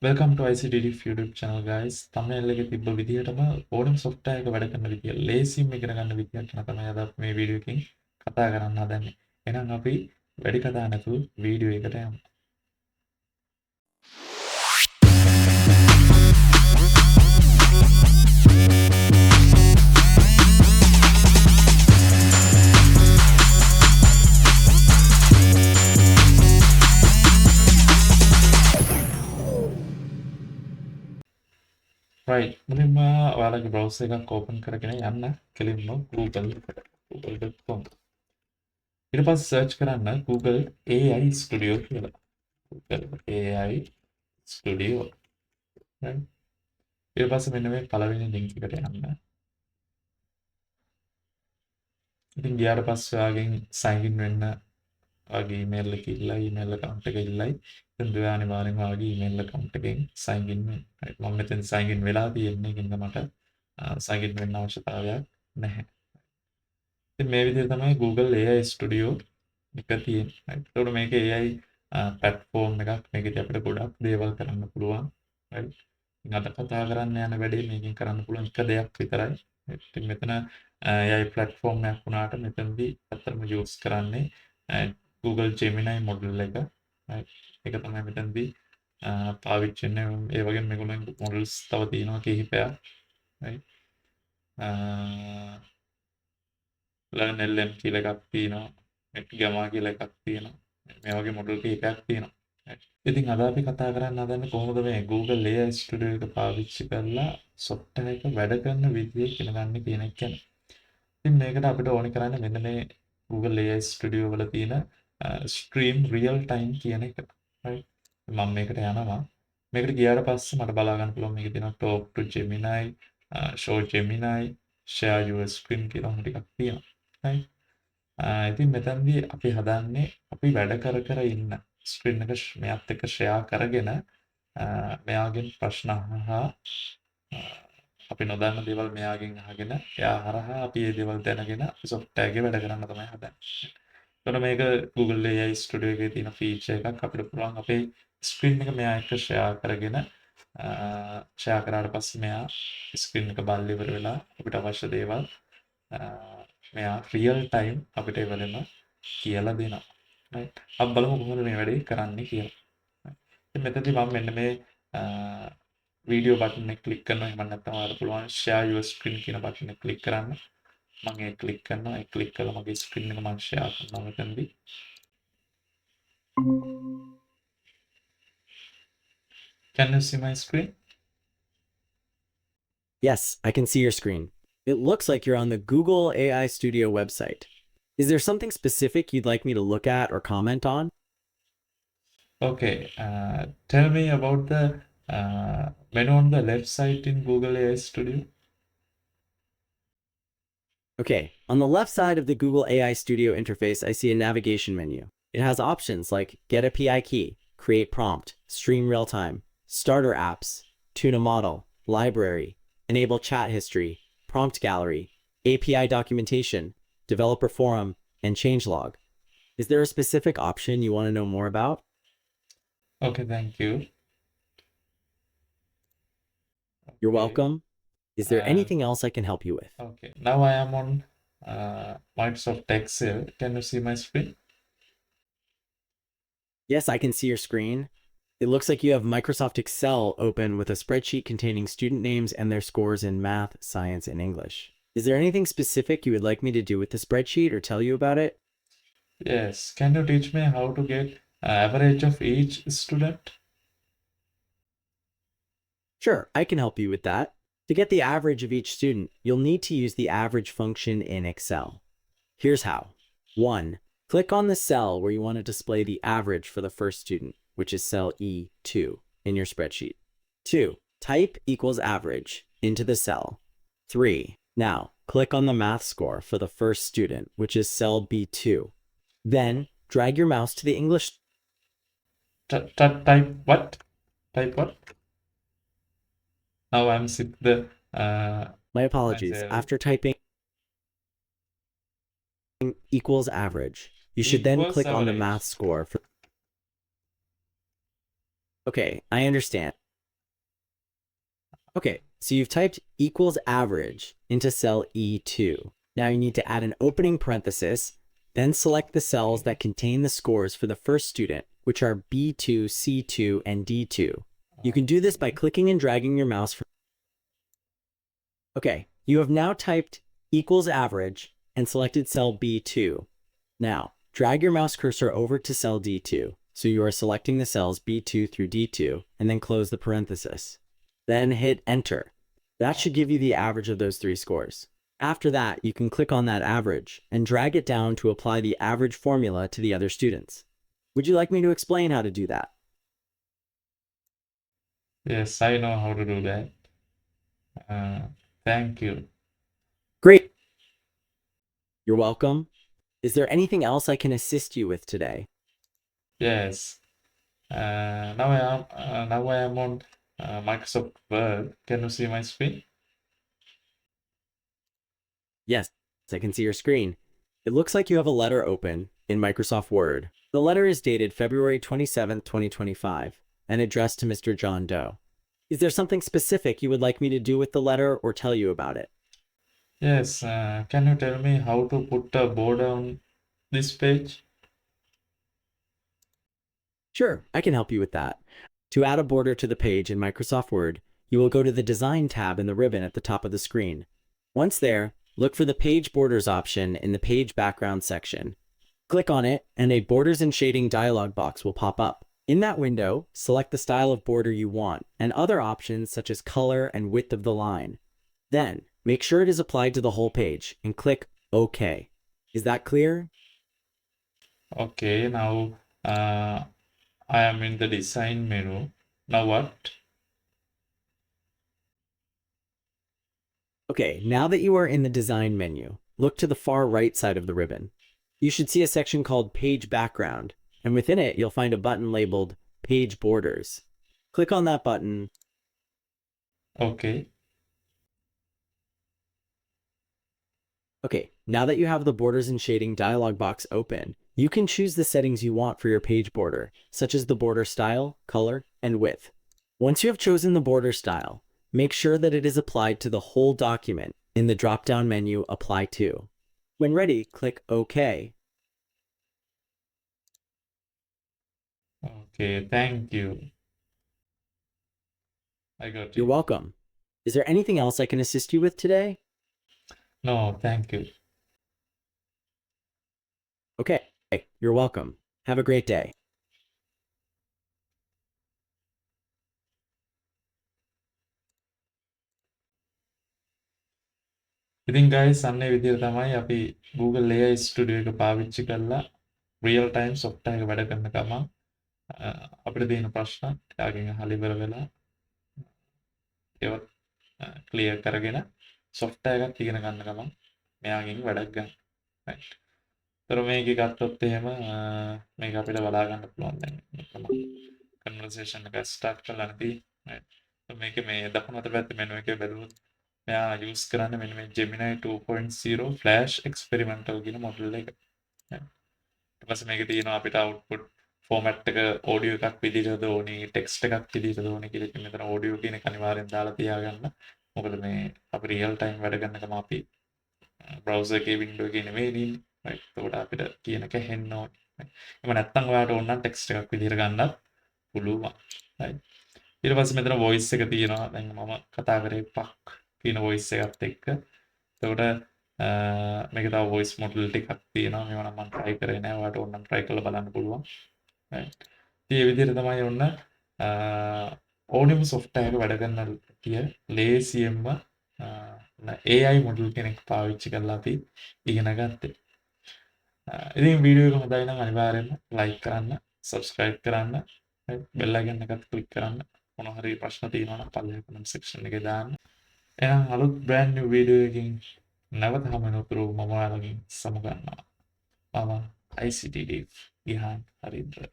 Welcome to ICT Diff YouTube channel guys. thumbnail එකේ තිබ්බ විදිහටම ඕනම software එක වැඩ කරන විදිය, ලේසියෙන් ඉගෙන ගන්න විදියක් ගැන තමයි අද අපි මේ වීඩියෝ එකකින් කතා කරන්න හදන්නේ. එහෙනම් අපි වැඩි කතා නැතුව වීඩියෝ එකට යමු. right. මුලින්ම ඔයාලගේ browser එකක් open කරගෙන යන්න කෙලින්ම Google එකට. google.com. ඊට පස්සේ search කරන්න Google AI Studio කියලා. Google AI Studio. right. ඊට පස්සේ මෙන්න මේ පළවෙනි link එකට යන්න. ඉතින් ගියාට පස්සේ ඔයාගෙන් sign in වෙන්න ඔයාගේ email එක ඉල්ලයි, email account එක ඉල්ලයි. ඉතින් ඔයා අනිවාර්යෙන්ම ඔයාගේ email account එකෙන් sign in වෙන්න. මම මෙතන sign in වෙලා තියෙන්නේ කින්ද මට sign in වෙන්න අවශ්‍යතාවයක් නැහැ. ඉතින් මේ විදිහට තමයි Google AI Studio එක තියෙන්නේ. right. ඒකට මේක AI platform එකක්. මේකදී අපිට ගොඩක් දේවල් කරන්න පුළුවන්. right. ඉතින් අද කතා කරන්න යන වැඩේ මේකෙන් කරන්න පුළුවන් එක දෙයක් විතරයි. ඉතින් මෙතන AI platform එකක් වුණාට මෙතනදී අතරම use කරන්නේ Google Gemini model එක. right. ඒක තමයි මෙතනදී පාවිච්චි වෙන්නේ. ඒ වගේම මේගොල්ලන්ගේ models තව තියෙනවා කිහිපයක්. right. LearnLM කියලා එකක් තියෙනවා. Gamma කියලා එකක් තියෙනවා. මේ වගේ model කිහිපයක් තියෙනවා. ඉතින් අද අපි කතා කරන්න හදන්නේ කොහොමද මේ Google AI Studio එක පාවිච්චි කරලා software එක වැඩ කරන විදිය ඉගෙන ගන්න කියන එක ගැන. ඉතින් මේකට අපිට ඕනේ කරන්නේ මෙන්න මේ Google AI Studio වල තියෙන stream Realtime කියන එක. right. මම මේකට යනවා. මේකට ගියාට පස්සේ මට බලා ගන්න පුළුවන් මේකේ තියෙනවා Talk to Gemini, Show Gemini, Share Your Screen කියලා ටිකක් තියෙනවා. right. ඉතින් මෙතනදී අපි හදන්නේ අපි වැඩ කර ඉන්න ස්ක්‍රීන් එක මෙයාත් එක්ක ෂෙයා කරගෙන මෙයාගෙන් ප්‍රශ්න අහලා අපි නොදන්න දේවල් මෙයාගෙන් අහගෙන එයා හරහා අපි මේ දේවල් දැනගෙන software එකේ වැඩ කරන්න තමයි හදන්නේ. එතකොට මේක Google AI Studio එකේ තියෙන feature එකක්. අපිට පුළුවන් අපේ ස්ක්‍රීන් එක මෙයා එක්ක ෂෙයා කරගෙන ෂෙයා කරාට පස්සේ මෙයා ස්ක්‍රීන් එක බලලා ඉවර වෙලා අපිට අවශ්‍ය දේවල් මෙයා real time අපිට එවලම කියලා දෙනවා. right. අපි බලමු කොහොමද මේ වැඩේ කරන්නේ කියලා. ඉතින් මෙතනදී මම මෙන්න මේ වීඩියෝ බටන් එක ක්ලික් කරනවා. එහෙම නැත්නම් ඔයාලට පුළුවන් share your screen කියන බටන් එක ක්ලික් කරන්න. මම ඒක ක්ලික් කරනවා. ඒක ක්ලික් කළා මගේ ස්ක්‍රීන් එක මම share කරනවා මෙතනදී. Can you see my screen? Yes, I can see your screen. It looks like you're on the Google AI Studio website. Is there something specific you'd like me to look at or comment on? Okay, tell me about the menu on the left side in Google AI Studio. Okay, on the left side of the Google AI Studio interface, I see a navigation menu. It has options like Get API Key, Create Prompt, Stream Realtime, Starter Apps, Tune a Model, Library, Enable Chat History, Prompt Gallery, API Documentation, Developer Forum, and Changelog. Is there a specific option you want to know more about? Okay, thank you. You're Okay. welcome. Is there anything else I can help you with? Okay, now I am on Microsoft Excel. Can you see my screen? Yes, I can see your screen. It looks like you have Microsoft Excel open with a spreadsheet containing student names and their scores in math, science, and English. Is there anything specific you would like me to do with the spreadsheet or tell you about it? Yes. Can you teach me how to get average of each student? Sure, I can help you with that. To get the average of each student, you'll need to use the average function in Excel. Here's how. 1. Click on the cell where you want to display the average for the first student, which is cell E2 in your spreadsheet. 2. Type equals average into the cell. 3. Now, click on the math score for the first student, which is cell B2. Then, drag your mouse to the English. Type what? Type what? Now I'm sick the My apologies. say- After typing equals average, you should then Equals click on the average. math score for. Okay, I understand. Okay, so you've typed equals average into cell E2. Now you need to add an opening parenthesis, then select the cells that contain the scores for the first student, which are B2, C2, and D2. You can do this by clicking and dragging your mouse from... Okay, you have now typed equals average and selected cell B2. Now, drag your mouse cursor over to cell D2, so you are selecting the cells B2 through D2, and then close the parenthesis. Then hit enter. That should give you the average of those three scores. After that, you can click on that average and drag it down to apply the average formula to the other students. Would you like me to explain how to do that? Yes, I know how to do that. Thank you. Great. You're welcome. Is there anything else I can assist you with today? Yes. Now I am on Microsoft Word. Can you see my screen? Yes, I can see your screen. It looks like you have a letter open in Microsoft Word. The letter is dated February 27th, 2025, and addressed to Mr. John Doe. Is there something specific you would like me to do with the letter or tell you about it? Yes. Can you tell me how to put a border on this page? Sure, I can help you with that. To add a border to the page in Microsoft Word, you will go to the Design tab in the ribbon at the top of the screen. Once there, look for the Page Borders option in the Page Background section. Click on it, and a Borders and Shading dialog box will pop up. In that window, select the style of border you want and other options such as color and width of the line. Then, make sure it is applied to the whole page and click OK. Is that clear? Okay, now I am in the design menu. Now what? Okay, now that you are in the design menu, look to the far right side of the ribbon. You should see a section called Page Background, and within it, you'll find a button labeled Page Borders. Click on that button. Okay. Okay, now that you have the Borders and Shading dialog box open, you can choose the settings you want for your page border, such as the border style, color, and width. Once you have chosen the border style, make sure that it is applied to the whole document in the drop-down menu Apply To. When ready, click OK. Okay, thank you. I got You're it. welcome. Is there anything else I can assist you with today? No, thank you. Okay, you're welcome. Have a great day. ඉතින් guys අන්න ඒ විදිහට තමයි අපි Google AI Studio එක පාවිච්චි කරලා real time software එක වැඩ කරන ගමන් අපිට තියෙන ප්‍රශ්න එයාගෙන් අහලා ඉවර වෙලා ඒවත් ක්ලියර් කරගෙන software එකක් ඉගෙන ගන්න ගමන් මෙයාගෙන් වැඩක් ගන්න. right. ඒතර මේක ගත්තොත් එහෙම මේක අපිට බලා ගන්න පුළුවන් දැන් conversation එක start කරලා නැති. right. මේක මේ දකුණු අත පැත්තේ menu එකේ බැලුවොත් මෙයා යූස් කරන්නේ මෙන්න මේ Gemini 2.0 Flash Experimental කියන මොඩල් එක. ඊට පස්සේ මේකේ තියෙනවා අපිට output format එක audio එකක් විදිහටද ඕනි, text එකක් විදිහටද ඕනි කියලා. ඉතින් මෙතන audio කියන එක අනිවාර්යෙන් දාලා තියාගන්න. මොකද මේ අපි real time වැඩ කරනකම අපි browser එකේ window එකේ නෙමෙයි ඉන්නේ. right. ඒකට අපිට කියන එක හෙන්න ඕනි. එහෙම නැත්නම් ඔයාලට ඕන නම් text එකක් විදිහට ගන්නත් පුළුවන්. right. ඊට පස්සේ මෙතන voice එක තියෙනවා. දැන් මම කතා කරේ පක් කියන voice එකත් එක්ක. එතකොට මේක තව voice model ටිකක් තියෙනවා. මේවා නම් මම try කරේ නෑ. ඔයාලට ඕන නම් try කරලා බලන්න පුළුවන්. right. ඉතින් මේ විදිහට තමයි ඔන්න ඕනෙම software එක වැඩ කරන තිය ලේසියෙන්ම AI model කෙනෙක් පාවිච්චි කරලා අපි ඉගෙන ගත්තේ. ඉතින් වීඩියෝ එක හොඳයි නම් අනිවාර්යෙන්ම like කරන්න, subscribe කරන්න, bell icon එකත් click කරන්න. මොනවා හරි ප්‍රශ්න තියෙනවා නම් පල්ලෙහා comment section එකේ දාන්න. එහෙනම් අලුත් brand new වීඩියෝ එකකින් නැවත හමු වෙනතුරු මම ඔයාලගෙන් සමුගන්නවා. මම ICT Diff Gihan Harindra.